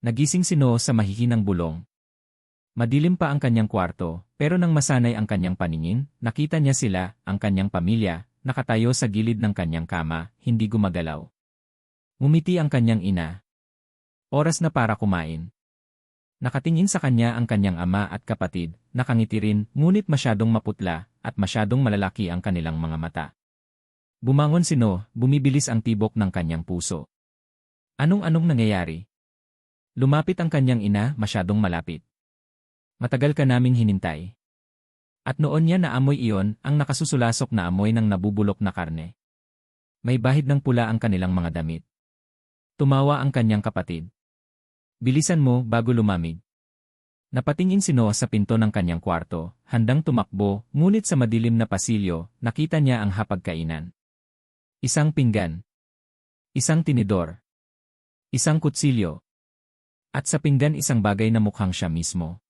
Nagising si Noah sa mahihinang bulong. Madilim pa ang kanyang kwarto, pero nang masanay ang kanyang paningin, nakita niya sila, ang kanyang pamilya, nakatayo sa gilid ng kanyang kama, hindi gumagalaw. Ngumiti ang kanyang ina. Oras na para kumain. Nakatingin sa kanya ang kanyang ama at kapatid, nakangiti rin, ngunit masyadong maputla, at masyadong malalaki ang kanilang mga mata. Bumangon si Noah, bumibilis ang tibok ng kanyang puso. Anong nangyayari? Lumapit ang kanyang ina, masyadong malapit. Matagal ka naming hinintay. At noon niya naamoy iyon, ang nakasusulasok na amoy ng nabubulok na karne. May bahid ng pula ang kanilang mga damit. Tumawa ang kanyang kapatid. Bilisan mo bago lumamig. Napatingin si Noah sa pinto ng kanyang kwarto, handang tumakbo, ngunit sa madilim na pasilyo, nakita niya ang hapagkainan. Isang pinggan. Isang tinidor. Isang kutsilyo. At sa pinggan isang bagay na mukhang siya mismo.